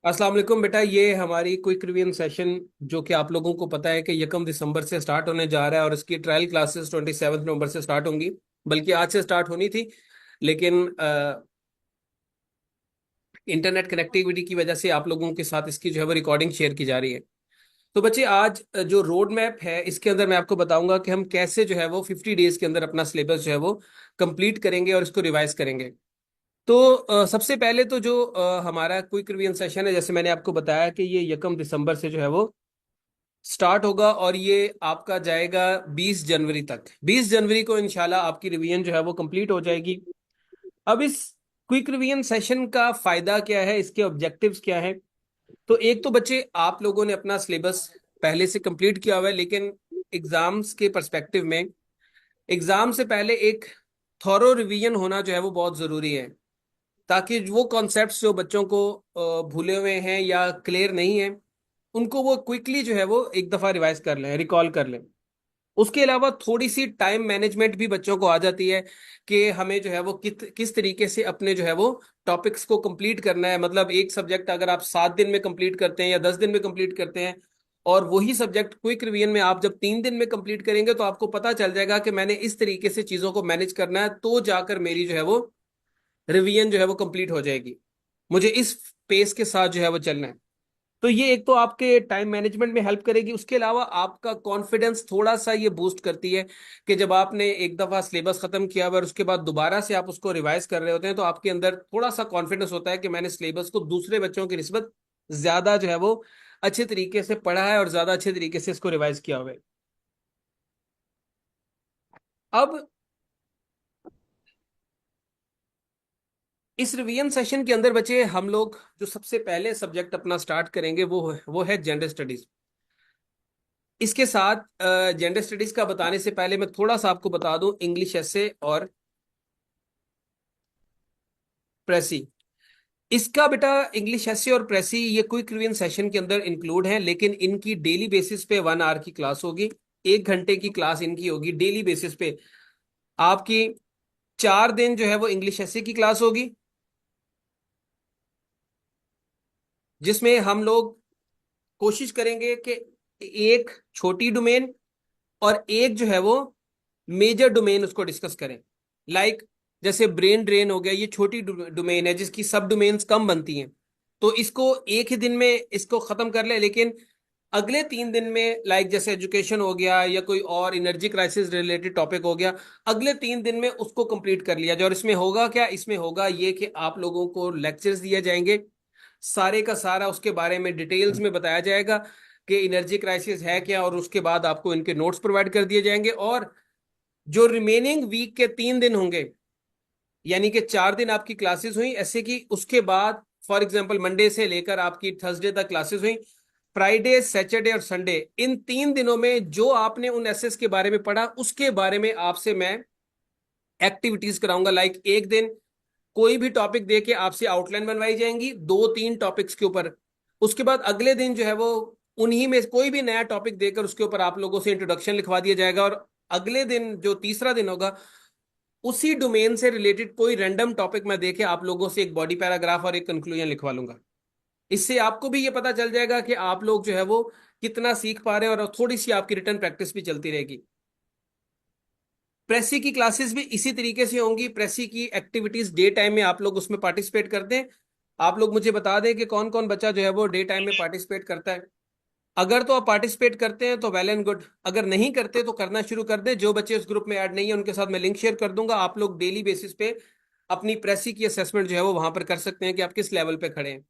अस्सलाम वालेकुम बेटा। ये हमारी क्विक रिवीजन सेशन जो कि आप लोगों को पता है कि 1 दिसंबर से स्टार्ट होने जा रहा है और इसकी ट्रायल क्लासेस 27 नवंबर से स्टार्ट होंगी। बल्कि आज से स्टार्ट होनी थी, लेकिन इंटरनेट कनेक्टिविटी की वजह से आप लोगों के साथ इसकी जो है वो रिकॉर्डिंग शेयर की जा रही है। तो बच्चे, आज जो रोड मैप है इसके अंदर मैं आपको बताऊंगा कि हम कैसे जो है वो 50 डेज के अंदर अपना सिलेबस जो है वो कंप्लीट करेंगे और इसको रिवाइज करेंगे। तो सबसे पहले तो जो हमारा क्विक रिवीजन सेशन है, जैसे मैंने आपको बताया कि ये 1 दिसंबर से जो है वो स्टार्ट होगा और ये आपका जाएगा 20 जनवरी तक। 20 जनवरी को इंशाल्लाह आपकी रिवीजन जो है वो कंप्लीट हो जाएगी। अब इस क्विक रिवीजन सेशन का फायदा क्या है, इसके ऑब्जेक्टिव्स क्या है? तो एक तो बच्चे, आप लोगों ने अपना सिलेबस पहले से कंप्लीट किया हुआ है, लेकिन एग्जाम्स के पर्सपेक्टिव में एग्जाम से पहले एक थॉरो रिवीजन होना जो है वो बहुत जरूरी है, ताकि वो कॉन्सेप्ट्स जो बच्चों को भूले हुए हैं या क्लियर नहीं है, उनको वो क्विकली जो है वो एक दफा रिवाइज कर लें, रिकॉल कर लें। उसके अलावा थोड़ी सी टाइम मैनेजमेंट भी बच्चों को आ जाती है कि हमें जो है वो किस तरीके से अपने जो है वो टॉपिक्स को कंप्लीट करना है। मतलब एक सब्जेक्ट अगर आप 7 दिन में कंप्लीट करते हैं या 10 दिन में कंप्लीट करते हैं, और वही सब्जेक्ट क्विक रिवीजन में आप जब 3 दिन में कंप्लीट करेंगे, तो आपको पता चल जाएगा कि मैंने इस तरीके से चीजों को मैनेज करना है, तो जाकर मेरी जो है वो रिवीजन जो है वो कंप्लीट हो जाएगी। मुझे इस पेस के साथ जो है वो चलना है। तो ये एक तो आपके टाइम मैनेजमेंट में हेल्प करेगी। उसके अलावा आपका कॉन्फिडेंस थोड़ा सा ये बूस्ट करती है कि जब आपने एक दफा सिलेबस खत्म किया हुआ और उसके बाद दोबारा से आप उसको रिवाइज कर रहे होते हैं, तो आपके अंदर थोड़ा सा कॉन्फिडेंस होता है कि मैंने सिलेबस को दूसरे बच्चों की निस्बत ज्यादा जो है वो अच्छे तरीके से पढ़ा है और ज्यादा अच्छे तरीके से इसको रिवाइज किया हुआ है। अब इस रिवीजन सेशन के अंदर बच्चे, हम लोग जो सबसे पहले सब्जेक्ट अपना स्टार्ट करेंगे वो है जेंडर स्टडीज। इसके साथ जेंडर स्टडीज का बताने से पहले मैं थोड़ा सा आपको बता दूं इंग्लिश एसे और प्रेसी। इसका बेटा, इंग्लिश एसे और प्रेसी ये क्विक रिवीजन सेशन के अंदर इंक्लूड है, लेकिन इनकी डेली बेसिस पे 1 आवर की क्लास होगी। 1 घंटे की क्लास इनकी होगी डेली बेसिस पे। आपकी 4 दिन जो है वो इंग्लिश एसे की क्लास होगी, जिसमें हम लोग कोशिश करेंगे कि एक छोटी डोमेन और एक जो है वो मेजर डोमेन उसको डिस्कस करें। लाइक जैसे ब्रेन ड्रेन हो गया, ये छोटी डोमेन है जिसकी सब डोमेन्स कम बनती हैं, तो इसको एक ही दिन में इसको खत्म कर ले। लेकिन अगले 3 दिन में, लाइक जैसे एजुकेशन हो गया या कोई और एनर्जी क्राइसिस रिलेटेड टॉपिक हो गया, अगले 3 दिन में उसको कंप्लीट कर लिया जाए। और इसमें होगा क्या? इसमें होगा ये कि आप लोगों को लेक्चर्स दिए जाएंगे, सारे का सारा उसके बारे में डिटेल्स में बताया जाएगा कि एनर्जी क्राइसिस है क्या, और उसके बाद आपको इनके नोट्स प्रोवाइड कर दिए जाएंगे। और जो रिमेनिंग वीक के 3 दिन होंगे, यानी कि 4 दिन आपकी क्लासेस हुई ऐसे की, उसके बाद फॉर एग्जांपल मंडे से लेकर आपकी थर्सडे तक क्लासेस हुई, फ्राइडे सैटरडे और संडे, इन 3 दिनों में जो आपने उन एसेस के बारे में पढ़ा उसके बारे में आपसे मैं एक्टिविटीज कराऊंगा। लाइक एक दिन कोई भी टॉपिक दे के आपसे आउटलाइन बनवाई जाएंगी 2-3 टॉपिक्स के ऊपर। उसके बाद अगले दिन जो है वो उन्हीं में कोई भी नया टॉपिक देकर उसके ऊपर आप लोगों से इंट्रोडक्शन लिखवा दिया जाएगा। और अगले दिन जो तीसरा दिन होगा, उसी डोमेन से रिलेटेड कोई रैंडम टॉपिक मैं देके आप लोगों से एक बॉडी पैराग्राफ और एक कंक्लूजन लिखवा लूंगा। इससे आपको भी ये पता चल जाएगा कि आप लोग जो है वो कितना सीख पा रहे हैं, और थोड़ी सी आपकी रिटर्न प्रैक्टिस भी चलती रहेगी। प्रेसी की क्लासेस भी इसी तरीके से होंगी। प्रेसी की एक्टिविटीज डे टाइम में आप लोग उसमें पार्टिसिपेट करते हैं। आप लोग मुझे बता दें कि कौन कौन बच्चा जो है वो डे टाइम में पार्टिसिपेट करता है। अगर तो आप पार्टिसिपेट करते हैं तो वेल एंड गुड, अगर नहीं करते तो करना शुरू कर दें। जो बच्चे उस ग्रुप में ऐड नहीं है उनके साथ मैं लिंक शेयर कर दूंगा। आप लोग डेली बेसिस पे अपनी प्रेसी की असेसमेंट जो है वो वहां पर कर सकते हैं कि आप किस लेवल पे खड़े हैं।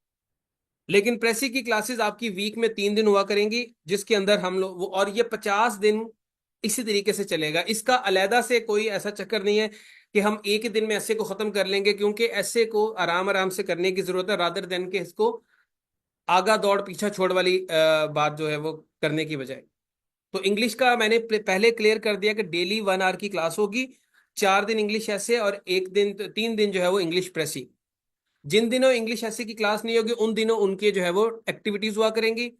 लेकिन प्रेसी की क्लासेस आपकी वीक में 3 दिन हुआ करेंगी, जिसके अंदर हम लोग और ये 50 दिन इसी तरीके से चलेगा। इसका अलहदा से कोई ऐसा चक्कर नहीं है कि हम एक ही दिन में ऐसे को खत्म कर लेंगे, क्योंकि ऐसे को आराम आराम से करने की जरूरत है, रादर देन के इसको आगा दौड़ पीछा छोड़ वाली बात जो है वो करने की बजाय। तो इंग्लिश का मैंने पहले क्लियर कर दिया कि डेली 1 आवर की क्लास होगी। 4 दिन इंग्लिश ऐसे और एक दिन, 3 दिन जो है वो इंग्लिश प्रेसी। जिन दिनों इंग्लिश ऐसे की क्लास नहीं होगी उन दिनों उनके जो है वो एक्टिविटीज हुआ करेंगी,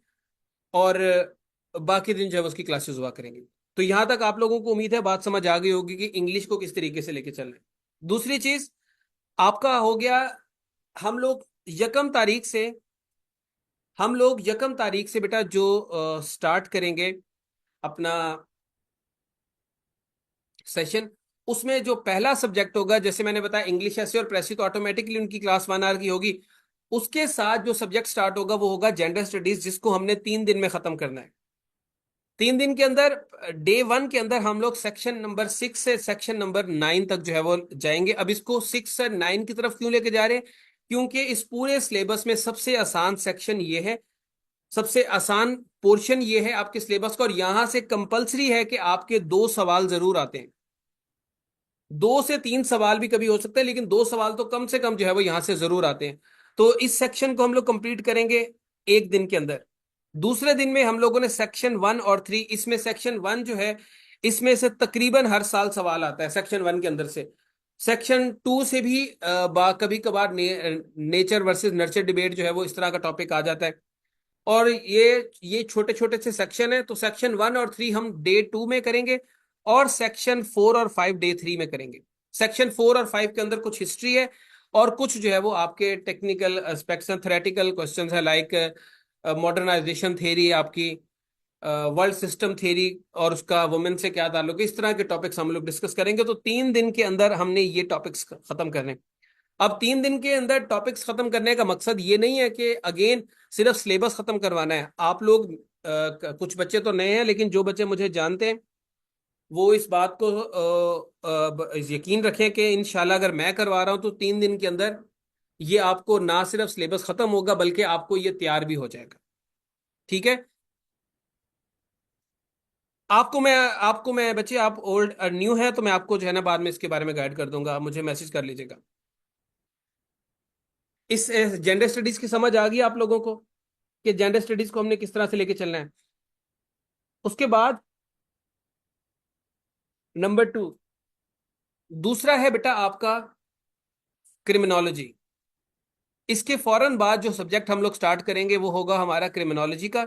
और बाकी दिन जो है वो उसकी क्लासेस हुआ करेंगी। तो यहां तक आप लोगों को उम्मीद है बात समझ आ गई होगी कि इंग्लिश को किस तरीके से लेके चलना है। दूसरी चीज आपका हो गया, हम लोग 1 तारीख से हम लोग 1 तारीख से बेटा जो स्टार्ट करेंगे अपना सेशन, उसमें जो पहला सब्जेक्ट होगा, जैसे मैंने बताया इंग्लिश ऐसे और प्रेसी, तो ऑटोमेटिकली उनकी क्लास 1 आवर की होगी। उसके साथ जो सब्जेक्ट स्टार्ट होगा वो होगा जेंडर स्टडीज, जिसको हमने 3 दिन में खत्म करना है। 3 दिन के अंदर डे 1 के अंदर हम लोग सेक्शन नंबर 6 से सेक्शन नंबर 9 तक जो है वो जाएंगे। अब इसको 6 से 9 की तरफ क्यों लेके जा रहे हैं? क्योंकि इस पूरे सिलेबस में सबसे आसान सेक्शन ये है, सबसे आसान पोर्शन ये है आपके सिलेबस का, और यहां से कंपलसरी है कि आपके 2 सवाल जरूर आते हैं। 2 से 3 सवाल भी कभी हो सकते हैं, लेकिन 2 सवाल तो कम से कम जो है वो यहां से जरूर आते हैं। तो इस सेक्शन को हम लोग कंप्लीट करेंगे 1 दिन के अंदर। दूसरे दिन में हम लोगों ने सेक्शन 1 और 3, इसमें सेक्शन 1 जो है, इसमें से तकरीबन हर साल सवाल आता है सेक्शन 1 के अंदर से। सेक्शन 2 से भी कभी कभार नेचर वर्सेस नर्चर डिबेट जो है वो इस तरह का टॉपिक आ जाता है। और ये छोटे छोटे से सेक्शन है, तो सेक्शन 1 और 3 हम डे 2 में करेंगे, और सेक्शन 4 और 5 डे 3 में करेंगे। सेक्शन 4 और 5 के अंदर कुछ हिस्ट्री है, और कुछ जो है वो आपके टेक्निकल एस्पेक्ट्स हैं, थ्योरेटिकल क्वेश्चन है, लाइक मॉडर्नाइजेशन थ्योरी आपकी, वर्ल्ड सिस्टम थ्योरी, और उसका वुमेन से क्या ताल्लुक है, इस तरह के टॉपिक्स हम लोग डिस्कस करेंगे। तो 3 दिन के अंदर हमने ये टॉपिक्स खत्म करने। अब 3 दिन के अंदर टॉपिक्स खत्म करने का मकसद ये नहीं है कि अगेन सिर्फ सिलेबस खत्म करवाना है। आप लोग कुछ बच्चे तो नए हैं, लेकिन जो बच्चे मुझे जानते हैं वो इस बात को यकीन रखें कि इंशाल्लाह अगर मैं करवा रहा हूं तो 3 दिन के अंदर ये आपको ना सिर्फ सिलेबस खत्म होगा, बल्कि आपको ये तैयार भी हो जाएगा। ठीक है? आपको मैं बच्चे, आप ओल्ड न्यू है तो मैं आपको जो है ना बाद में इसके बारे में गाइड कर दूंगा, आप मुझे मैसेज कर लीजिएगा। इस जेंडर स्टडीज की समझ आ गई आप लोगों को कि जेंडर स्टडीज को हमने किस तरह से लेके चलना है? उसके बाद नंबर 2, दूसरा है बेटा आपका क्रिमिनोलॉजी। इसके फौरन बाद जो सब्जेक्ट हम लोग स्टार्ट करेंगे वो होगा हमारा क्रिमिनोलॉजी का।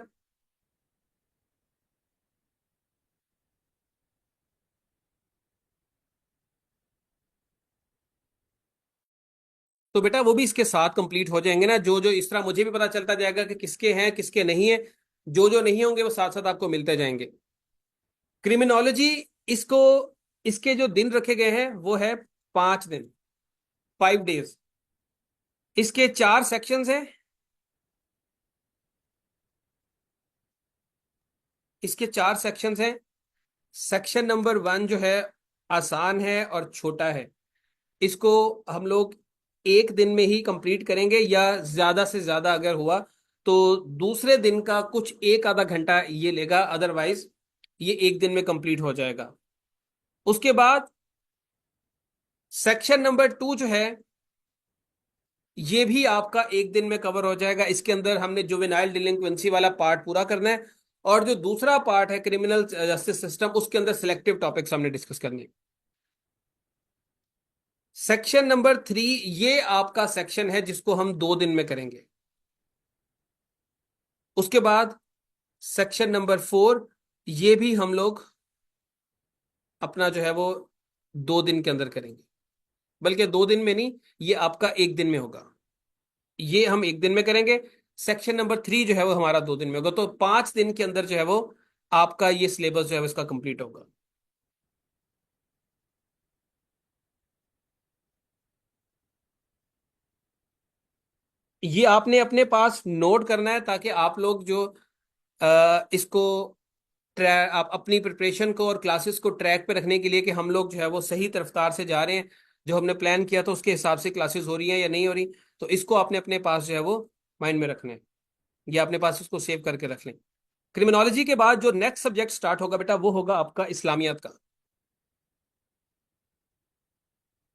तो बेटा वो भी इसके साथ कंप्लीट हो जाएंगे ना, जो जो इस तरह मुझे भी पता चलता जाएगा कि किसके हैं किसके नहीं है। जो जो नहीं होंगे वो साथ साथ आपको मिलते जाएंगे। क्रिमिनोलॉजी, इसको इसके जो दिन रखे गए हैं वो है 5 दिन, 5 डेज। इसके 4 सेक्शंस हैं। इसके 4 सेक्शंस हैं। सेक्शन नंबर 1 जो है आसान है और छोटा है, इसको हम लोग 1 दिन में ही कंप्लीट करेंगे, या ज्यादा से ज्यादा अगर हुआ तो दूसरे दिन का कुछ एक आधा घंटा ये लेगा, अदरवाइज ये 1 दिन में कंप्लीट हो जाएगा। उसके बाद सेक्शन नंबर 2 जो है ये भी आपका 1 दिन में कवर हो जाएगा। इसके अंदर हमने जुवेनाइल डिलिंक्वेंसी वाला पार्ट पूरा करना है, और जो दूसरा पार्ट है क्रिमिनल जस्टिस सिस्टम, उसके अंदर सिलेक्टिव टॉपिक्स हमने डिस्कस करने हैं। सेक्शन नंबर 3 ये आपका सेक्शन है जिसको हम 2 दिन में करेंगे। उसके बाद सेक्शन नंबर 4, ये भी हम लोग अपना जो है वो 2 दिन के अंदर करेंगे, बल्कि 2 दिन में नहीं, ये आपका 1 दिन में होगा। ये हम 1 दिन में करेंगे। सेक्शन नंबर 3 जो है वो हमारा 2 दिन में होगा। तो 5 दिन के अंदर जो है वो आपका ये सिलेबस जो है वो इसका कंप्लीट होगा। ये आपने अपने पास नोट करना है, ताकि आप लोग जो इसको आप अपनी प्रिपरेशन को और क्लासेस को ट्रैक पे रखने के लिए कि हम लोग जो है वो सही रफ्तार से जा रहे हैं, जो हमने प्लान किया था उसके हिसाब से क्लासेस हो रही हैं या नहीं हो रही, तो इसको आपने अपने पास जो है वो माइंड में रखना है, या अपने पास इसको सेव करके रख लें। क्रिमिनोलॉजी के बाद जो नेक्स्ट सब्जेक्ट स्टार्ट होगा बेटा वो होगा आपका इस्लामियात का।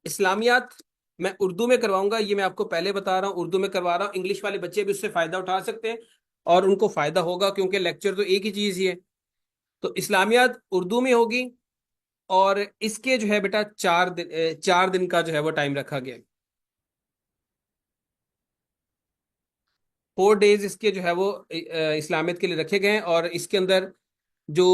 इस्लामियात मैं उर्दू में करवाऊंगा, ये मैं आपको पहले बता रहा हूँ, उर्दू में करवा रहा हूँ। इंग्लिश वाले बच्चे भी उससे फायदा उठा सकते हैं, और उनको फायदा होगा, क्योंकि लेक्चर तो एक ही चीज ही है। तो इस्लामियात उर्दू में होगी, और इसके जो है बेटा 4 दिन का जो है वो टाइम रखा गया है। 4 डेज इसके जो है वो इस्लामियत के लिए रखे गए हैं। और इसके अंदर जो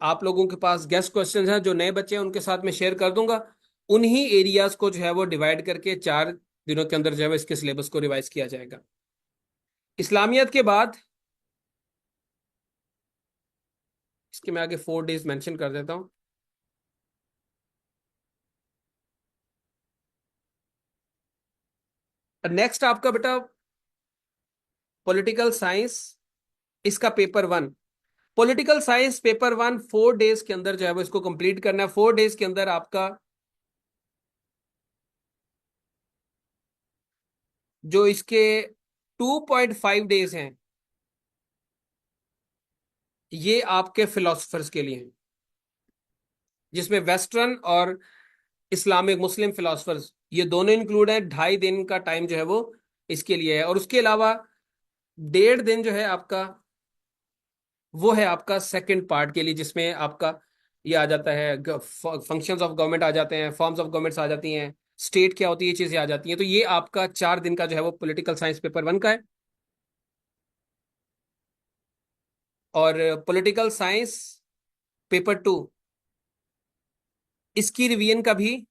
आप लोगों के पास गेस्ट क्वेश्चंस हैं, जो नए बच्चे हैं उनके साथ मैं शेयर कर दूंगा। उन्हीं एरियाज को जो है वो डिवाइड करके 4 दिनों के अंदर जो है वो इसके सिलेबस को रिवाइज किया जाएगा। इस्लामियत के बाद इसके मैं आगे 4 डेज मेंशन कर देता हूं। नेक्स्ट आपका बेटा पॉलिटिकल साइंस, इसका paper 1। Political science paper 1 4 days के अंदर जो है वो इसको कंप्लीट करना है। 4 डेज के अंदर आपका जो इसके 2.5 डेज हैं ये आपके फिलोसफर्स के लिए हैं, जिसमें वेस्टर्न और इस्लामिक मुस्लिम फिलोसफर्स ये दोनों इंक्लूड हैं। 2.5 दिन का टाइम जो है वो इसके लिए है। और उसके अलावा 1.5 दिन जो है आपका वो है आपका सेकंड पार्ट के लिए, जिसमें आपका ये आ जाता है, फंक्शंस ऑफ गवर्नमेंट आ जाते हैं, फॉर्म्स ऑफ गवर्नमेंट्स आ जाती हैं, स्टेट क्या होती है, ये चीजें आ जाती हैं। तो ये आपका 4 दिन का जो है वो पॉलिटिकल साइंस पेपर 1 का है। और पॉलिटिकल साइंस पेपर 2 इसकी रिवीजन का भी,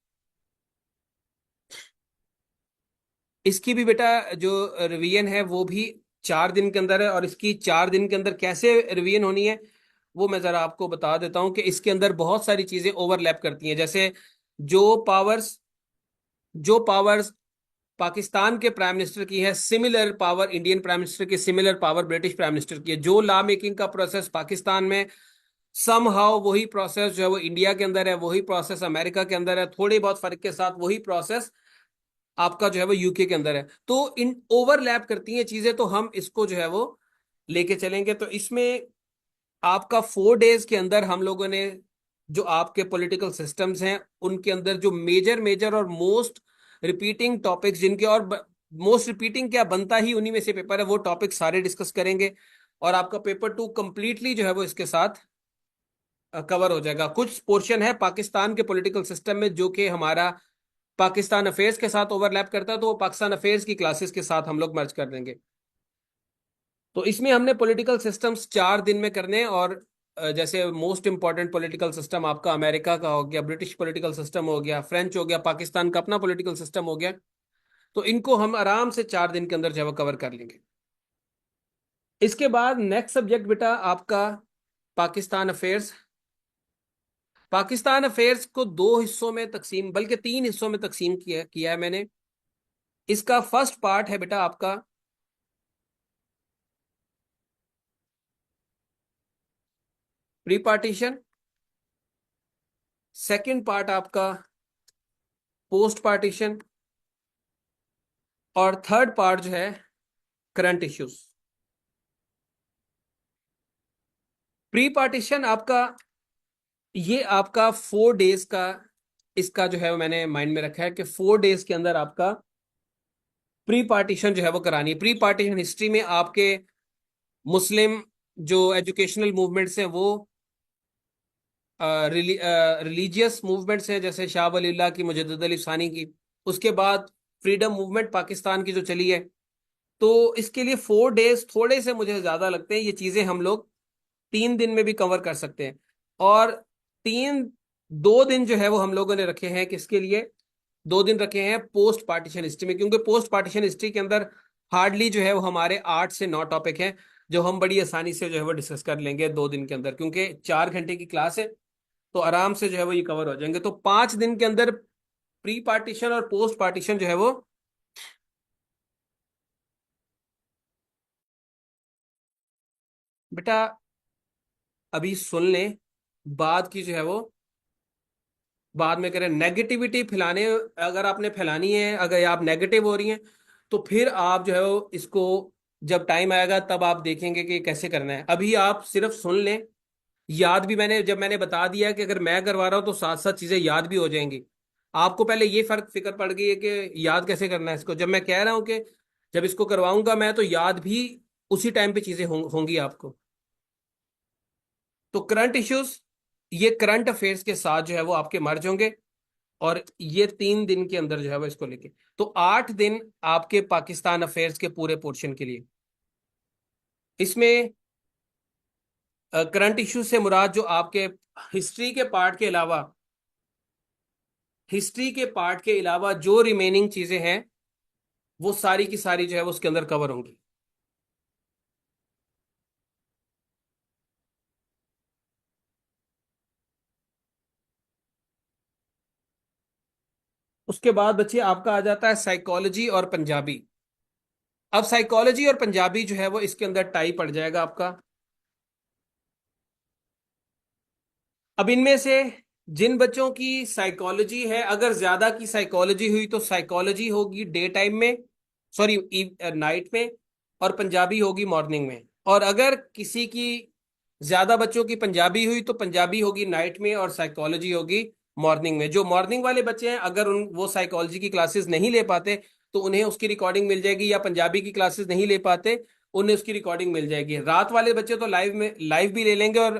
इसकी भी बेटा जो रिवीजन है वो भी 4 दिन के अंदर है। और इसकी 4 दिन के अंदर कैसे रिवीजन होनी है वो मैं जरा आपको बता देता हूं कि इसके अंदर बहुत सारी चीजें ओवरलैप करती हैं। जैसे जो पावर्स जो पावर्स पाकिस्तान के प्राइम मिनिस्टर की है, similar power Indian prime minister की, similar power British prime minister की है। जो लॉ मेकिंग का प्रोसेस पाकिस्तान में, समहाउ वही प्रोसेस जो है वो इंडिया के अंदर है, वही प्रोसेस अमेरिका के अंदर है, थोड़ी बहुत फर्क के साथ वही प्रोसेस आपका जो है वो यूके के अंदर है। तो इन ओवरलैप करती हैं चीजें, तो हम इसको जो है वो लेके चलेंगे। तो इसमें आपका 4 डेज के अंदर हम लोगों ने जो आपके पॉलिटिकल सिस्टम्स हैं उनके अंदर जो मेजर मेजर और मोस्ट रिपीटिंग टॉपिक्स जिनके, और मोस्ट रिपीटिंग क्या बनता ही उन्हीं में से पेपर है, वो टॉपिक सारे डिस्कस करेंगे। और आपका पेपर 2 कंप्लीटली जो है वो इसके साथ कवर हो जाएगा। कुछ पोर्शन है पाकिस्तान के पॉलिटिकल सिस्टम में जो कि हमारा पाकिस्तान अफेयर्स के साथ ओवरलैप करता है, तो वो पाकिस्तान अफेयर्स की क्लासेस के साथ हम लोग मर्ज कर देंगे। तो इसमें हमने पॉलिटिकल सिस्टम्स 4 दिन में करने हैं। और जैसे मोस्ट इंपॉर्टेंट पॉलिटिकल सिस्टम आपका अमेरिका का हो गया, ब्रिटिश पॉलिटिकल सिस्टम हो गया, फ्रेंच हो गया, पाकिस्तान का अपना पॉलिटिकल सिस्टम हो गया। तो इनको हम आराम से 4 दिन के अंदर जो है वो कवर कर लेंगे। इसके बाद नेक्स्ट सब्जेक्ट बेटा आपका पाकिस्तान अफेयर्स। पाकिस्तान अफेयर्स को 2 हिस्सों में तकसीम, बल्कि 3 हिस्सों में तकसीम किया है मैंने। इसका फर्स्ट पार्ट है बेटा आपका प्री पार्टीशन, सेकंड पार्ट आपका पोस्ट पार्टीशन, और थर्ड पार्ट जो है करंट इश्यूज। प्री पार्टीशन आपका, ये आपका 4 डेज का, इसका जो है वो मैंने माइंड में रखा है कि 4 डेज के अंदर आपका प्री पार्टीशन जो है वो करानी है। प्री पार्टीशन हिस्ट्री में आपके मुस्लिम जो एजुकेशनल मूवमेंट्स हैं वो रिलीजियस मूवमेंट्स हैं, जैसे शाह वलील्लाह की, मुजद्दिद अली सानी की। उसके बाद फ्रीडम मूवमेंट पाकिस्तान की जो चली है। तो इसके लिए 4 डेज थोड़े से मुझे ज्यादा लगते हैं। ये चीजें हम लोग 3 दिन में भी कवर कर सकते हैं। और तीन 2 दिन जो है वो हम लोगों ने रखे हैं किसके लिए, 2 दिन रखे हैं पोस्ट पार्टीशन हिस्ट्री में, क्योंकि पोस्ट पार्टीशन हिस्ट्री के अंदर हार्डली जो है वो हमारे 8 से 9 टॉपिक हैं, जो हम बड़ी आसानी से जो है वो डिस्कस कर लेंगे 2 दिन के अंदर, क्योंकि 4 घंटे की क्लास है। तो आराम से जो है वो ये कवर हो जाएंगे। तो 5 दिन के अंदर प्री पार्टीशन और पोस्ट पार्टीशन जो है वो बेटा अभी सुन लें। बाद की जो है वो बाद में करें, नेगेटिविटी फैलाने, अगर आपने फैलानी है, अगर आप नेगेटिव हो रही हैं, तो फिर आप जो है वो इसको जब टाइम आएगा तब आप देखेंगे कि कैसे करना है। अभी आप सिर्फ सुन लें। याद भी जब मैंने बता दिया कि अगर मैं करवा रहा हूं तो साथ साथ चीजें याद भी हो जाएंगी। आपको पहले ये फिक्र पड़ गई है कि याद कैसे करना है इसको। जब मैं कह रहा हूं कि जब इसको करवाऊंगा मैं, तो याद भी उसी टाइम पे चीजें होंगी आपको। तो करंट इश्यूज, ये करंट अफेयर्स के साथ जो है वो आपके मर्ज होंगे। और ये 3 दिन के अंदर जो है वो इसको लेके, तो 8 दिन आपके पाकिस्तान अफेयर्स के पूरे पोर्शन के लिए। इसमें करंट इश्यूज से मुराद जो आपके हिस्ट्री के पार्ट के अलावा, हिस्ट्री के पार्ट के अलावा जो रिमेनिंग चीजें हैं वो सारी की सारी जो है वो उसके अंदर कवर होंगी। उसके बाद बच्चे आपका आ जाता है साइकोलॉजी और पंजाबी। अब साइकोलॉजी और पंजाबी जो है वो इसके अंदर टाई पड़ जाएगा आपका। अब इनमें से जिन बच्चों की साइकोलॉजी है, अगर ज्यादा की साइकोलॉजी हुई तो साइकोलॉजी होगी डे टाइम में, सॉरी नाइट में, और पंजाबी होगी मॉर्निंग में। और अगर किसी की ज्यादा बच्चों की पंजाबी हुई तो पंजाबी होगी नाइट में और साइकोलॉजी होगी मॉर्निंग में। जो मॉर्निंग वाले बच्चे हैं, अगर उन वो साइकोलॉजी की क्लासेस नहीं ले पाते तो उन्हें उसकी रिकॉर्डिंग मिल जाएगी, या पंजाबी की क्लासेस नहीं ले पाते उन्हें उसकी रिकॉर्डिंग मिल जाएगी। रात वाले बच्चे तो लाइव भी ले लेंगे, और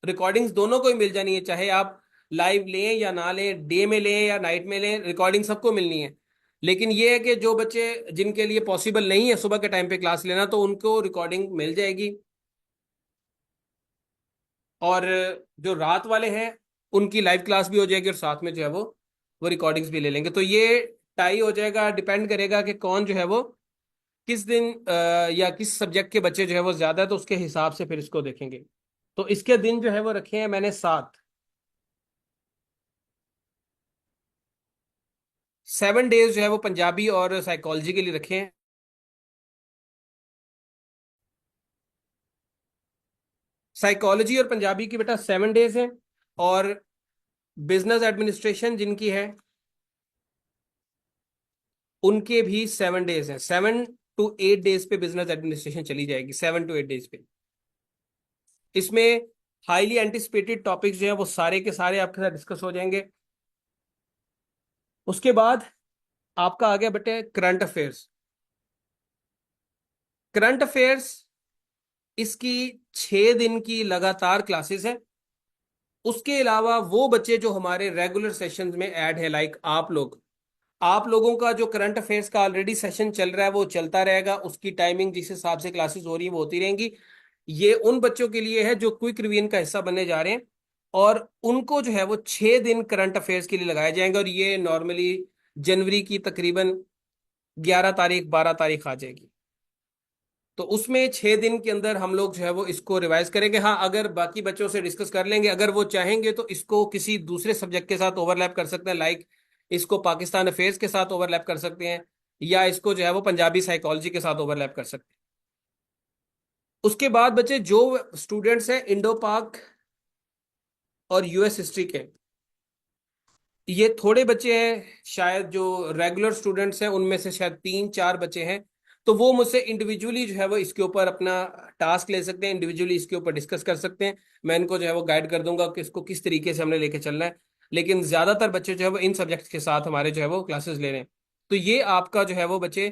रिकॉर्डिंग्स दोनों को ही मिल जानी है, चाहे आप लाइव लें या ना लें, डे में लें या नाइट में लें, रिकॉर्डिंग सबको मिलनी है। लेकिन ये है कि जो बच्चे जिनके लिए पॉसिबल नहीं है सुबह के टाइम पे क्लास लेना, तो उनको रिकॉर्डिंग मिल जाएगी। और जो रात वाले हैं उनकी लाइव क्लास भी हो जाएगी, और साथ में जो है वो रिकॉर्डिंग्स भी ले लेंगे। तो ये टाई हो जाएगा, डिपेंड करेगा कि कौन जो है वो किस दिन या किस सब्जेक्ट के बच्चे जो है वो ज्यादा है, तो उसके हिसाब से फिर इसको देखेंगे। तो इसके दिन जो है वो रखे हैं मैंने 7। 7 डेज जो है वो पंजाबी और साइकोलॉजी के लिए रखे हैं। साइकोलॉजी और पंजाबी की बेटा 7 डेज हैं, और बिजनेस एडमिनिस्ट्रेशन जिनकी है उनके भी 7 डेज हैं। 7 to 8 डेज पे बिजनेस एडमिनिस्ट्रेशन चली जाएगी, 7 to 8 डेज पे। इसमें हाईली एंटिसिपेटेड टॉपिक्स जो है वो सारे के सारे आपके साथ डिस्कस हो जाएंगे। उसके बाद आपका आ गया बेटे करंट अफेयर्स। करंट अफेयर्स इसकी 6 दिन की लगातार क्लासेस है। उसके अलावा वो बच्चे जो हमारे रेगुलर सेशंस में ऐड है, लाइक आप लोगों का जो करंट अफेयर्स का ऑलरेडी सेशन चल रहा है वो चलता रहेगा, उसकी टाइमिंग जिस हिसाब से क्लासेस हो रही है वो होती रहेंगी। ये उन बच्चों के लिए है जो क्विक रिवीजन का हिस्सा बनने जा रहे हैं, और उनको जो है वो 6 दिन करंट अफेयर्स के लिए लगाए जाएंगे। और ये नॉर्मली जनवरी की तकरीबन 11 तारीख 12 तारीख आ जाएगी। तो उसमें 6 दिन के अंदर हम लोग जो है वो इसको रिवाइज करेंगे। हाँ, अगर बाकी बच्चों से डिस्कस कर लेंगे, अगर वो चाहेंगे तो इसको किसी दूसरे सब्जेक्ट के साथ ओवरलैप कर सकते हैं, लाइक इसको पाकिस्तान अफेयर्स के साथ ओवरलैप कर सकते हैं, या इसको जो है वो पंजाबी साइकोलॉजी के साथ ओवरलैप कर सकते हैं। उसके बाद बच्चे जो स्टूडेंट्स हैं इंडो पाक और यूएस हिस्ट्री के, ये थोड़े बच्चे हैं, शायद जो रेगुलर स्टूडेंट्स हैं उनमें से शायद 3-4 बच्चे हैं, तो वो मुझसे इंडिविजुअली जो है वो इसके ऊपर अपना टास्क ले सकते हैं, इंडिविजुअली इसके ऊपर डिस्कस कर सकते हैं। मैं इनको जो है वो गाइड कर दूंगा कि इसको किस तरीके से हमने लेके चलना है। लेकिन ज्यादातर बच्चे जो है वो इन सब्जेक्ट्स के साथ हमारे जो है वो क्लासेस ले रहे हैं। तो ये आपका जो है वो बच्चे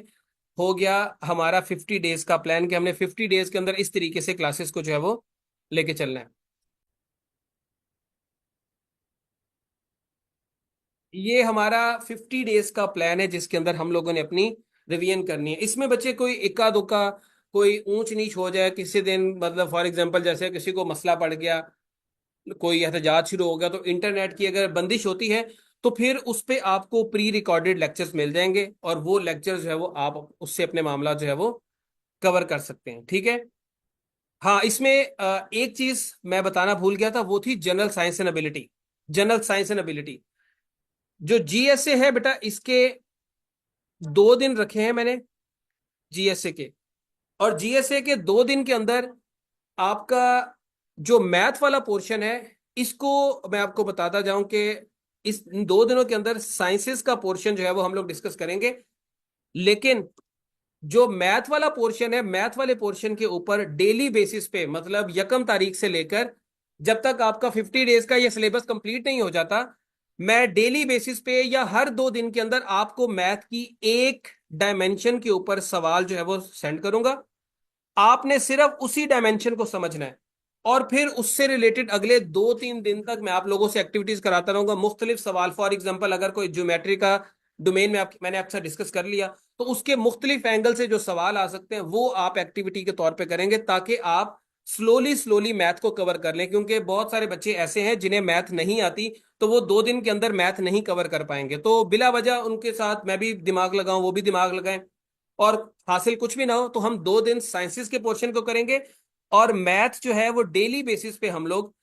हो गया हमारा 50 डेज का प्लान, कि हमने 50 डेज के अंदर इस तरीके से क्लासेस को जो है वो लेके चलना है। ये हमारा 50 डेज का प्लान है जिसके अंदर हम लोगों ने अपनी रिवीजन करनी है। इसमें बच्चे कोई इक्का दुक्का कोई ऊंच नीच हो जाए किसी दिन, मतलब फॉर एग्जांपल जैसे किसी को मसला पड़ गया, कोई एहतजाज शुरू हो गया, तो इंटरनेट की अगर बंदिश होती है तो फिर उस पे आपको प्री रिकॉर्डेड लेक्चर्स मिल जाएंगे, और वो लेक्चर जो है वो आप उससे अपने मामला जो है वो कवर कर सकते हैं। ठीक है। हाँ, इसमें एक चीज मैं बताना भूल गया था, वो थी general science and ability. General science and ability जो जीएसए है बेटा, इसके 2 दिन रखे हैं मैंने जीएसए के। और जीएसए के 2 दिन के अंदर आपका जो मैथ वाला पोर्शन है, इसको मैं आपको बताता जाऊं कि इस इन 2 दिनों के अंदर साइंसेस का पोर्शन जो है वो हम लोग डिस्कस करेंगे। लेकिन जो मैथ वाला पोर्शन है, मैथ वाले पोर्शन के ऊपर डेली बेसिस पे, मतलब यकम तारीख से लेकर जब तक आपका 50 डेज का ये सिलेबस कंप्लीट नहीं हो जाता, मैं डेली बेसिस पे या हर 2 दिन के अंदर आपको मैथ की एक डायमेंशन के ऊपर सवाल जो है वो सेंड करूंगा। आपने सिर्फ उसी डायमेंशन को समझना है, और फिर उससे रिलेटेड अगले 2-3 दिन तक मैं आप लोगों से एक्टिविटीज कराता रहूंगा, मुख्तलिफ सवाल। फॉर एग्जांपल अगर कोई ज्योमेट्री का डोमेन में मैंने आपके साथ डिस्कस कर लिया, तो उसके मुख्तलिफ एंगल से जो सवाल आ सकते हैं वो आप एक्टिविटी के तौर पे करेंगे, ताकि आप स्लोली स्लोली मैथ को कवर कर लें। क्योंकि बहुत सारे बच्चे ऐसे हैं जिन्हें मैथ नहीं आती, तो वो 2 दिन के अंदर मैथ नहीं कवर कर पाएंगे। तो बिला वजह उनके साथ मैं भी दिमाग लगाऊं, वो भी दिमाग लगाएं, और हासिल कुछ भी ना हो तो हम 2 दिन साइंसेस के पोर्शन को करेंगे, और मैथ जो है वो डेली बेसिस पे हम लोग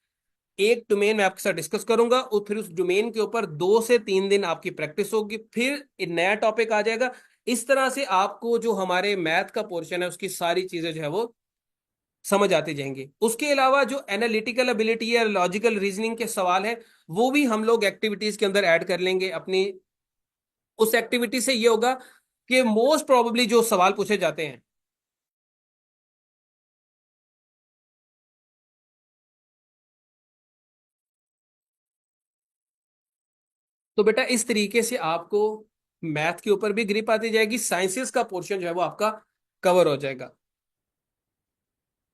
एक डोमेन मैं आपके साथ डिस्कस करूंगा और फिर उस डोमेन के ऊपर 2 से 3 दिन आपकी प्रैक्टिस होगी, फिर एक नया टॉपिक आ जाएगा। इस तरह से आपको जो हमारे मैथ का पोर्शन है उसकी सारी चीजें जो है वो समझ आती जाएंगी। उसके अलावा जो एनालिटिकल एबिलिटी या लॉजिकल रीजनिंग के सवाल है वो भी हम लोग एक्टिविटीज के अंदर ऐड कर लेंगे अपनी। उस एक्टिविटी से ये होगा कि मोस्ट प्रोबेबली जो सवाल पूछे जाते हैं, तो बेटा इस तरीके से आपको मैथ के ऊपर भी ग्रिप आती जाएगी, साइंसेस का पोर्शन जो है वो आपका कवर हो जाएगा।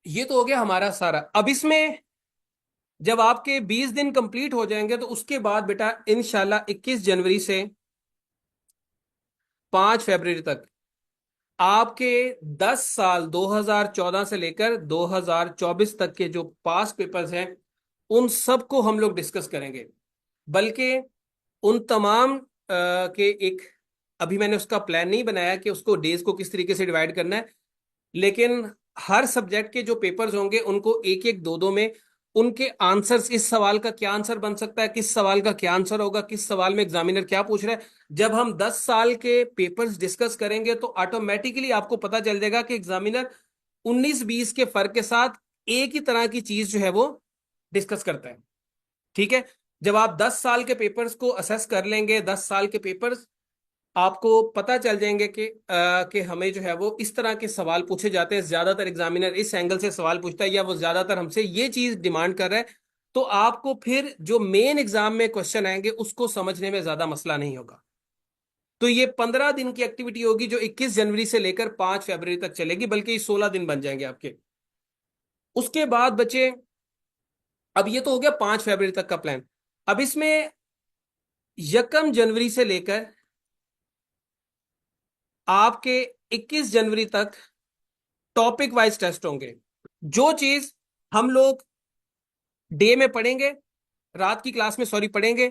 ये तो हो गया हमारा सारा। अब इसमें जब आपके 20 दिन कंप्लीट हो जाएंगे तो उसके बाद बेटा इंशाल्लाह 21 जनवरी से 5 फरवरी तक आपके 10 साल 2014 से लेकर 2024 तक के जो पास पेपर्स हैं उन सबको हम लोग डिस्कस करेंगे। बल्कि उन तमाम के एक, अभी मैंने उसका प्लान नहीं बनाया कि उसको डेज को किस तरीके से डिवाइड करना है, लेकिन हर सब्जेक्ट के जो पेपर्स होंगे उनको एक एक दो दो में उनके आंसर्स, इस सवाल का क्या आंसर बन सकता है, किस सवाल का क्या आंसर होगा, किस सवाल में एग्जामिनर क्या पूछ रहा है, जब हम 10 साल के पेपर्स डिस्कस करेंगे तो ऑटोमेटिकली आपको पता चल जाएगा कि एग्जामिनर 19-20 के फर्क के साथ एक ही तरह की चीज जो है वो डिस्कस करता है। ठीक है। जब आप 10 साल के पेपर्स को असेस कर लेंगे, 10 साल के पेपर्स आपको पता चल जाएंगे कि हमें जो है वो इस तरह के सवाल पूछे जाते हैं, ज्यादातर एग्जामिनर इस एंगल से सवाल पूछता है या वो ज्यादातर हमसे ये चीज डिमांड कर रहा है, तो आपको फिर जो मेन एग्जाम में क्वेश्चन आएंगे उसको समझने में ज्यादा मसला नहीं होगा। तो ये 15 दिन की एक्टिविटी होगी जो 21 जनवरी से लेकर 5 फरवरी तक चलेगी, बल्कि 16 दिन बन जाएंगे आपके। उसके बाद बचे, अब ये तो हो गया 5 फरवरी तक का प्लान। अब इसमें 1 जनवरी से लेकर आपके 21 जनवरी तक टॉपिक वाइज टेस्ट होंगे। जो चीज हम लोग डे में पढ़ेंगे, रात की क्लास में सॉरी पढ़ेंगे,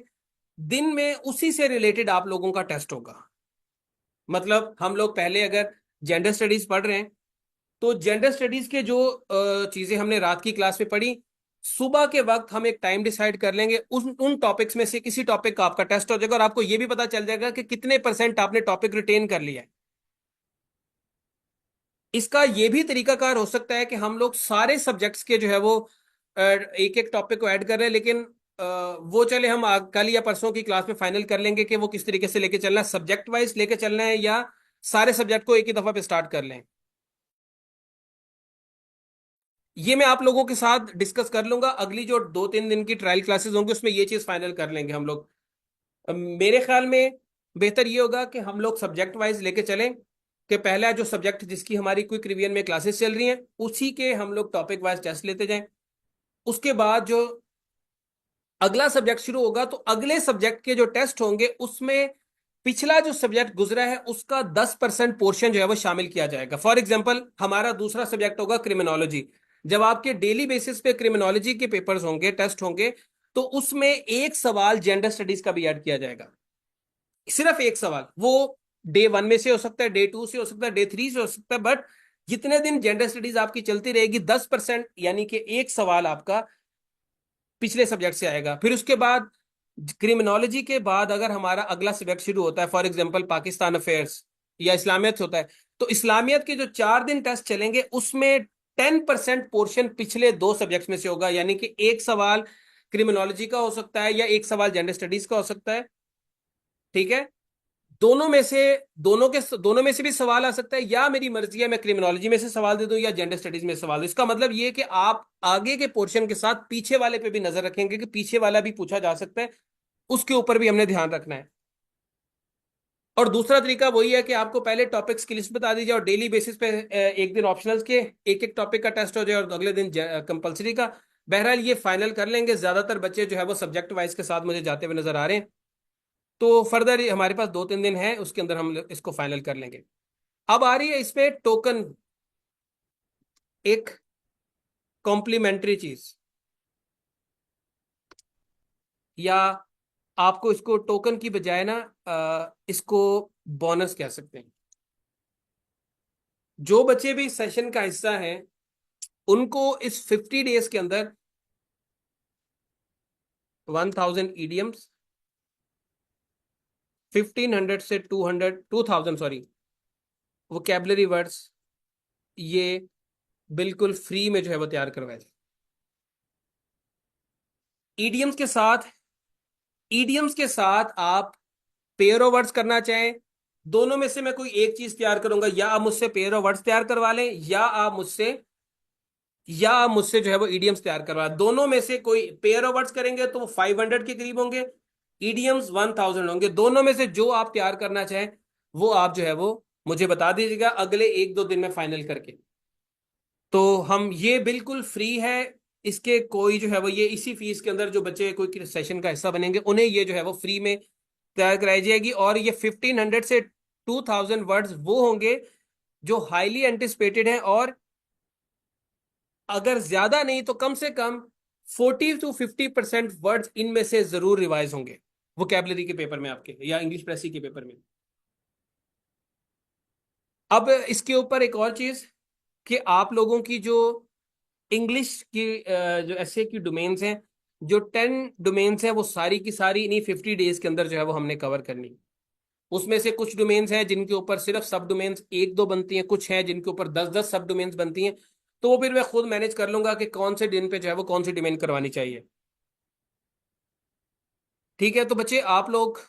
दिन में उसी से रिलेटेड आप लोगों का टेस्ट होगा। मतलब हम लोग पहले अगर जेंडर स्टडीज पढ़ रहे हैं तो जेंडर स्टडीज के जो चीजें हमने रात की क्लास में पढ़ी, सुबह के वक्त हम एक टाइम डिसाइड कर लेंगे, उन टॉपिक्स में से किसी टॉपिक का आपका टेस्ट हो जाएगा और आपको यह भी पता चल जाएगा कि कितने परसेंट आपने टॉपिक रिटेन कर लिया है। इसका यह भी तरीकाकार हो सकता है कि हम लोग सारे सब्जेक्ट्स के जो है वो एक एक टॉपिक को ऐड कर रहे हैं, लेकिन वो चले हम कल या परसों की क्लास में फाइनल कर लेंगे कि वो किस तरीके से लेके चलना है, सब्जेक्ट वाइज लेके चलना है या सारे सब्जेक्ट को एक ही दफा पे स्टार्ट कर लें। ये मैं आप लोगों के साथ डिस्कस कर लूंगा, अगली जो 2-3 दिन की ट्रायल क्लासेस होंगी उसमें ये चीज फाइनल कर लेंगे हम लोग। मेरे ख्याल में बेहतर ये होगा कि हम लोग सब्जेक्ट वाइज लेके चलें, कि पहला जो सब्जेक्ट जिसकी हमारी क्विक रिवीजन में क्लासेस चल रही हैं उसी के हम लोग टॉपिक वाइज टेस्ट लेते जाएं। उसके बाद जो अगला सब्जेक्ट शुरू होगा तो अगले सब्जेक्ट के जो टेस्ट होंगे उसमें पिछला जो सब्जेक्ट गुजरा है उसका 10% पोर्शन जो है वो शामिल किया जाएगा। फॉर एग्जाम्पल हमारा दूसरा सब्जेक्ट होगा क्रिमिनोलॉजी। जब आपके डेली बेसिस पे क्रिमिनोलॉजी के पेपर्स होंगे, टेस्ट होंगे, तो उसमें एक सवाल जेंडर स्टडीज का भी ऐड किया जाएगा। सिर्फ एक सवाल, वो डे 1 में से हो सकता है, डे 2 से हो सकता है, डे 3 से हो सकता है, बट जितने दिन जेंडर स्टडीज आपकी चलती रहेगी 10% यानी कि एक सवाल आपका पिछले सब्जेक्ट से आएगा। फिर उसके बाद क्रिमिनोलॉजी के बाद अगर हमारा अगला सब्जेक्ट शुरू होता है, फॉर एग्जांपल पाकिस्तान अफेयर्स या इस्लामियत होता है, तो इस्लामियत के जो 4 दिन टेस्ट चलेंगे उसमें 10% पोर्शन पिछले 2 सब्जेक्ट्स में से होगा, यानी कि एक सवाल क्रिमिनोलॉजी का हो सकता है या एक सवाल जेंडर स्टडीज का हो सकता है। ठीक है। दोनों में से, दोनों में से भी सवाल आ सकता है, या मेरी मर्जी है मैं क्रिमिनोलॉजी में से सवाल दे दूं या जेंडर स्टडीज में सवाल दूं। इसका मतलब ये है कि आप आगे के पोर्शन के साथ पीछे वाले पे भी नजर रखेंगे कि पीछे वाला भी पूछा जा सकता है, उसके ऊपर भी हमने ध्यान रखना है। और दूसरा तरीका वही है कि आपको पहले टॉपिक्स की लिस्ट बता दी जाए और डेली बेसिस पे एक दिन ऑप्शनल्स के एक एक टॉपिक का टेस्ट हो जाए और अगले दिन कंपलसरी का। बहरहाल ये फाइनल कर लेंगे, ज्यादातर बच्चे जो है वो सब्जेक्ट वाइज के साथ मुझे जाते हुए नजर आ रहे हैं, तो फर्दर हमारे पास 2-3 दिन है, उसके अंदर हम इसको फाइनल कर लेंगे। अब आ रही है इस पे टोकन, एक कॉम्प्लीमेंट्री चीज, या आपको इसको टोकन की बजाय ना इसको बोनस कह सकते हैं। जो बच्चे भी सेशन का हिस्सा हैं उनको इस 50 डेज के अंदर 1000 ईडियम्स, 1500 से 200 2000 सॉरी वोकेबलरी वर्ड्स, ये बिल्कुल फ्री में जो है वो तैयार करवाए जाए। ईडियम्स के साथ, ईडियम्स के साथ आप पेयर ऑफ वर्ड्स करना चाहें, दोनों में से मैं कोई एक चीज तैयार करूंगा, या आप मुझसे पेयर ऑफ वर्ड्स तैयार करवा लें, या आप मुझसे जो है वो ईडियम्स तैयार करवा, दोनों में से कोई पेयर ऑफ वर्ड्स करेंगे तो वो 500 के करीब होंगे, ईडियम्स 1000 होंगे। दोनों में से जो आप तैयार करना चाहें वो आप जो है वो मुझे बता दीजिएगा अगले 1-2 दिन में फाइनल करके। तो हम ये बिल्कुल फ्री है, इसके कोई जो है वो ये इसी फीस के अंदर जो बच्चे कोई सेशन का हिस्सा बनेंगे उन्हें ये जो है वो फ्री में तैयार कराई जाएगी। और ये 1500 से 2000 वर्ड्स वो होंगे जो हाईली एंटिसिपेटेड हैं, और अगर ज्यादा नहीं तो कम से कम 40 to 50% वर्ड्स इनमें से जरूर रिवाइज होंगे वोकैबुलरी के पेपर में आपके, या इंग्लिश प्रेसी के पेपर में। अब इसके ऊपर एक और चीज कि आप लोगों की जो इंग्लिश की जो ऐसे की डोमेन्स हैं, जो 10 डोमेन्स हैं वो सारी की सारी इन्हीं 50 डेज के अंदर जो है वो हमने कवर करनी। उसमें से कुछ डोमेन्स हैं जिनके ऊपर सिर्फ सब डोमेन्स 1-2 बनती हैं, कुछ हैं जिनके ऊपर 10-10 सब डोमेन्स बनती हैं। तो वो फिर मैं खुद मैनेज कर लूंगा कि कौन से दिन पे जो है वो कौन सी डोमेन करवानी चाहिए। ठीक है, तो बच्चे आप लोग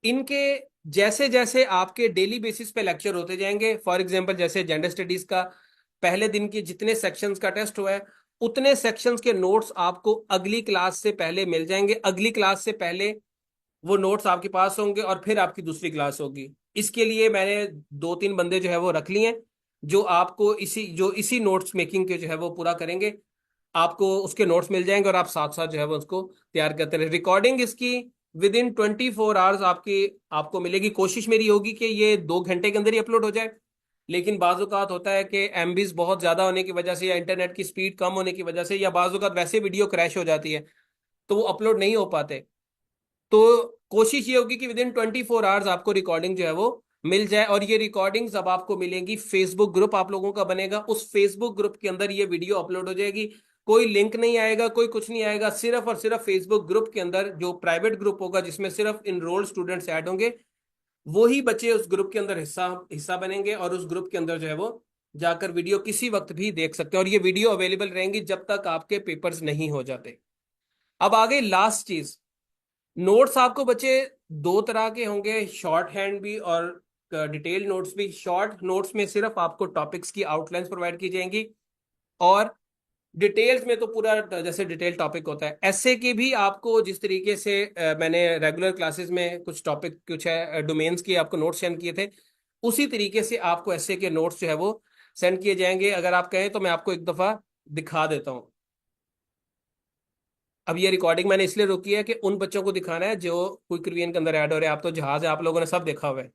इनके जैसे जैसे आपके डेली बेसिस पे लेक्चर होते जाएंगे, फॉर एग्जांपल जैसे जेंडर स्टडीज का पहले दिन के जितने सेक्शंस का टेस्ट हुआ है उतने सेक्शंस के नोट्स आपको अगली क्लास से पहले मिल जाएंगे। अगली क्लास से पहले वो नोट्स आपके पास होंगे और फिर आपकी दूसरी क्लास होगी। इसके लिए मैंने 2-3 बंदे जो है वो रख लिए हैं जो आपको इसी नोट्स मेकिंग के जो है वो पूरा करेंगे। आपको उसके नोट्स मिल जाएंगे और आप साथ साथ जो है वो उसको तैयार करते रहे। रिकॉर्डिंग इसकी विद इन 24 आवर्स आपकी आपको मिलेगी। कोशिश मेरी होगी कि ये 2 घंटे के अंदर ही अपलोड हो जाए, लेकिन बाज़ औक़ात होता है कि एमबीज बहुत ज़्यादा होने की वजह से या इंटरनेट की स्पीड कम होने की वजह से या बाज़ औक़ात वैसे वीडियो क्रैश हो जाती है तो वो अपलोड नहीं हो पाते। तो कोशिश ये होगी कि विद इन 24 आवर्स आपको रिकॉर्डिंग जो है वो मिल जाए। और ये रिकॉर्डिंग्स अब आपको मिलेंगी, फेसबुक ग्रुप आप लोगों का बनेगा, उस फेसबुक ग्रुप के अंदर ये वीडियो अपलोड हो जाएगी। कोई लिंक नहीं आएगा, कोई कुछ नहीं आएगा, सिर्फ और सिर्फ फेसबुक ग्रुप के अंदर जो प्राइवेट ग्रुप होगा जिसमें सिर्फ इनरोल्ड स्टूडेंट्स ऐड होंगे वो ही बच्चे उस ग्रुप के अंदर हिस्सा हिस्सा बनेंगे और उस ग्रुप के अंदर जो है वो जाकर वीडियो किसी वक्त भी देख सकते हैं। और ये वीडियो अवेलेबल रहेंगी जब तक आपके पेपर्स नहीं हो जाते। अब आगे लास्ट चीज, नोट्स आपको बच्चे 2 तरह के होंगे, शॉर्ट हैंड भी और डिटेल नोट्स भी। शॉर्ट नोट्स में सिर्फ आपको टॉपिक्स की आउटलाइंस प्रोवाइड की जाएंगी, और डिटेल्स में तो पूरा जैसे डिटेल टॉपिक होता है। ऐसे के भी आपको जिस तरीके से मैंने रेगुलर क्लासेस में कुछ टॉपिक कुछ है डोमेन्स की आपको नोट्स सेंड किए थे, उसी तरीके से आपको ऐसे के नोट्स जो है वो सेंड किए जाएंगे। अगर आप कहें तो मैं आपको एक दफ़ा दिखा देता हूँ। अब ये रिकॉर्डिंग मैंने इसलिए रोकी है कि उन बच्चों को दिखाना है जो क्विक रिवीजन के अंदर ऐड हो रहे हैं। आप तो जहाज है, आप लोगों ने सब देखा हुआ है।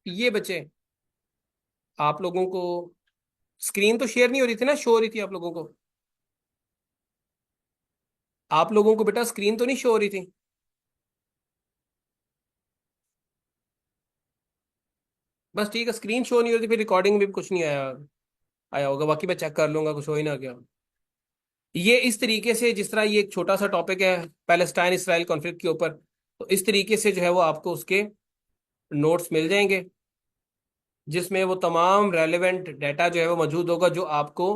ये बच्चे आप लोगों को स्क्रीन तो शेयर नहीं हो रही थी ना, शो हो रही थी आप लोगों को? आप लोगों को बेटा स्क्रीन तो नहीं शो हो रही थी? बस ठीक है, स्क्रीन शो नहीं हो रही थी, फिर रिकॉर्डिंग में भी कुछ नहीं आया आया होगा। बाकी मैं चेक कर लूंगा, कुछ हो ही ना गया। ये इस तरीके से, जिस तरह ये एक छोटा सा टॉपिक है पैलेस्टाइन इसराइल कॉन्फ्लिक्ट के ऊपर, तो इस तरीके से जो है वो आपको उसके नोट्स मिल जाएंगे जिसमें वो तमाम रेलेवेंट डाटा जो है वो मौजूद होगा जो आपको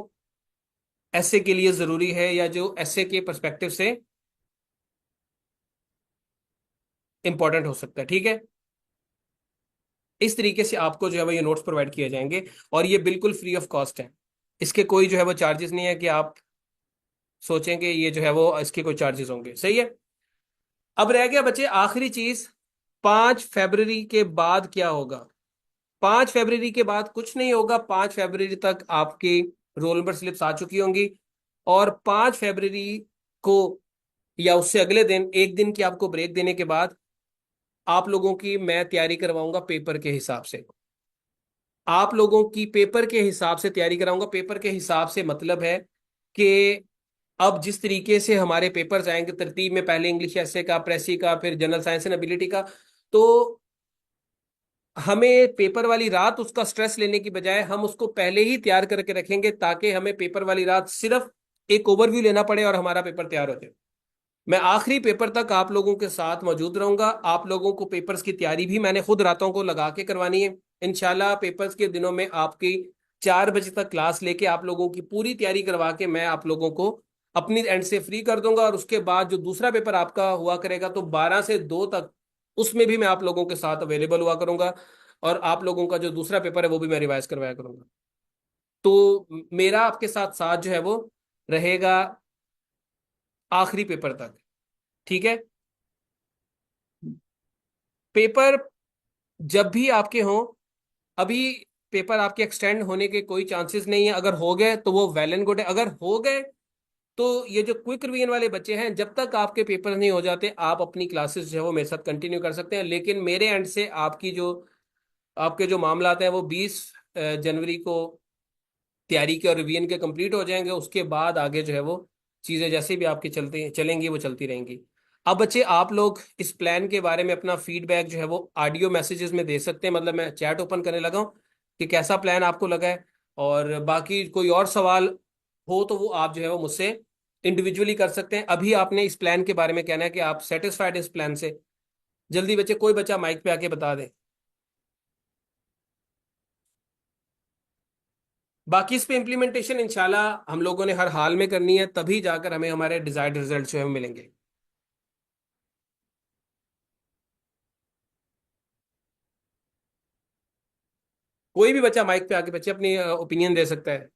ऐसे के लिए ज़रूरी है या जो ऐसे के पर्सपेक्टिव से इंपॉर्टेंट हो सकता है। ठीक है, इस तरीके से आपको जो है वो ये नोट्स प्रोवाइड किए जाएंगे, और ये बिल्कुल फ्री ऑफ कॉस्ट है। इसके कोई जो है वो चार्जेस नहीं है कि आप सोचें कि ये जो है वो इसके कोई चार्जेस होंगे। सही है। अब रह गया बच्चे आखिरी चीज, 5 फरवरी के बाद क्या होगा। 5 फरवरी के बाद कुछ नहीं होगा। 5 फरवरी तक आपकी रोल नंबर स्लिप्स आ चुकी होंगी, और 5 फरवरी को या उससे अगले दिन, एक दिन की आपको ब्रेक देने के बाद, आप लोगों की मैं तैयारी करवाऊंगा पेपर के हिसाब से। आप लोगों की पेपर के हिसाब से तैयारी कराऊंगा। पेपर के हिसाब से मतलब है कि अब जिस तरीके से हमारे पेपर्स आएंगे तरतीब में, पहले इंग्लिश ऐसे का, प्रेसी का, फिर जनरल साइंस एंड एबिलिटी का, तो हमें पेपर वाली रात उसका स्ट्रेस लेने की बजाय हम उसको पहले ही तैयार करके रखेंगे, ताकि हमें पेपर वाली रात सिर्फ एक ओवरव्यू लेना पड़े और हमारा पेपर तैयार हो जाए। मैं आखिरी पेपर तक आप लोगों के साथ मौजूद रहूंगा। आप लोगों को पेपर्स की तैयारी भी मैंने खुद रातों को लगा के करवानी है। इंशाल्लाह पेपर्स के दिनों में आपकी 4 बजे तक क्लास लेके आप लोगों की पूरी तैयारी करवा के मैं आप लोगों को अपनी एंड से फ्री कर दूंगा, और उसके बाद जो दूसरा पेपर आपका हुआ करेगा तो 12 से 2 तक उसमें भी मैं आप लोगों के साथ अवेलेबल हुआ करूंगा, और आप लोगों का जो दूसरा पेपर है वो भी मैं रिवाइज करवाया करूंगा। तो मेरा आपके साथ साथ जो है वो रहेगा आखिरी पेपर तक। ठीक है। पेपर जब भी आपके हों, अभी पेपर आपके एक्सटेंड होने के कोई चांसेस नहीं है। अगर हो गए तो वो वेल एंड गुड है, अगर हो गए तो ये जो क्विक रिवीजन वाले बच्चे हैं, जब तक आपके पेपर नहीं हो जाते आप अपनी क्लासेस जो है वो मेरे साथ कंटिन्यू कर सकते हैं। लेकिन मेरे एंड से आपकी जो आपके जो मामला हैं वो 20 जनवरी को तैयारी के और रिवीजन के कंप्लीट हो जाएंगे। उसके बाद आगे जो है वो चीज़ें जैसे भी आपकी चलती चलेंगी वो चलती रहेंगी। अब बच्चे आप लोग इस प्लान के बारे में अपना फीडबैक जो है वो ऑडियो मैसेजेस में दे सकते हैं। मतलब मैं चैट ओपन करने लगा हूँ कि कैसा प्लान आपको लगा है, और बाकी कोई और सवाल हो तो वो आप जो है वो मुझसे इंडिविजुअली कर सकते हैं। अभी आपने इस प्लान के बारे में कहना है कि आप सेटिस्फाइड इस प्लान से। जल्दी बच्चे, कोई बच्चा माइक पे आके बता दे। बाकी इस पे इम्प्लीमेंटेशन इंशाल्लाह हम लोगों ने हर हाल में करनी है, तभी जाकर हमें हमारे डिजायर्ड रिजल्ट जो है वो मिलेंगे। कोई भी बच्चा माइक पे आके बच्चे अपनी ओपिनियन दे सकता है।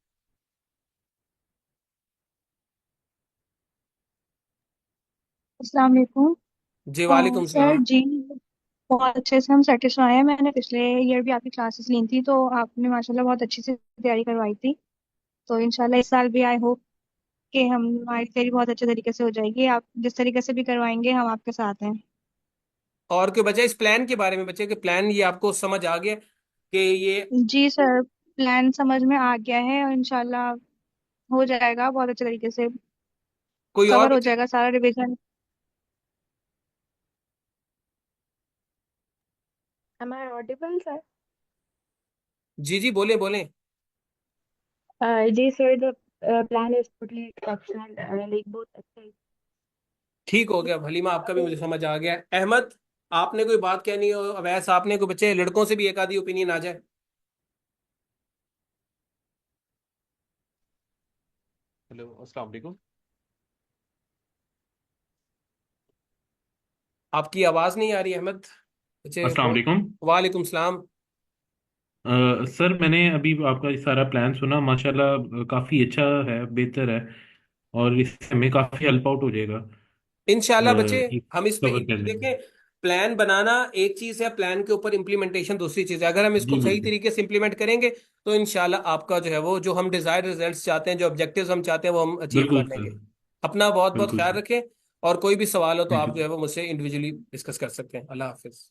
अस्सलाम वालेकुम। जी वालेकुम सर सलाम। जी, बहुत अच्छे से हम सेटिस्फाई हैं। मैंने पिछले ईयर भी आपकी क्लासेस ली थी, तो आपने माशाल्लाह बहुत अच्छी से तैयारी करवाई थी। तो इंशाल्लाह इस साल भी आई होप कि हम हमारी तैयारी बहुत अच्छे तरीके से हो जाएगी। आप जिस तरीके से भी करवाएंगे हम आपके साथ हैं। और कोई बच्चा इस प्लान के बारे में, बच्चे के प्लान ये आपको समझ आ गया कि ये जी सर, प्लान समझ में आ गया है और इंशाल्लाह हो जाएगा बहुत अच्छे तरीके से। कोई और कवर हो बच्चे। जाएगा सारा revision. Am I audible, sir? जी जी, बोले बोले। जी sir, the plan is totally exceptional. Like बहुत अच्छा है। ठीक हो गया हलीमा, आपका भी मुझे समझ आ गया। अहमद, आपने कोई बात कहनी हो, अवैस आपने कोई, बच्चे लड़कों से भी एक आधी ओपिनियन आ जाए। हेलो अस्सलाम वालेकुम। आपकी आवाज नहीं आ रही अहमद। बच्चे अस्सलाम हो। वालेकुम। वालेकुम सलाम। सर मैंने अभी आपका ये सारा प्लान सुना, माशाल्लाह काफ़ी अच्छा है, बेहतर है। और इससे हमें काफ़ी हेल्प आउट हो जाएगा इंशाल्लाह बच्चे, ये हम इस पे कवर करने में। देखें। प्लान बनाना एक चीज है, प्लान के ऊपर इम्प्लीमेंटेशन दूसरी चीज है। अगर हम इसको जी सही बिल्कुल। तरीके से इम्प्लीमेंट करेंगे तो इंशाल्लाह आपका जो है वो, जो हम डिजायर्ड रिजल्ट्स चाहते हैं, जो ऑब्जेक्टिव्स हम चाहते हैं वो हम अचीव बिल्कुल कर सर। लेंगे। अपना बहुत बहुत बिल्कुल ख्याल सर। रखें, और कोई भी सवाल हो तो थैंक आप यू। जो है वो मुझसे इंडिविजुअली डिस्कस कर सकते हैं। अल्लाह हाफिज।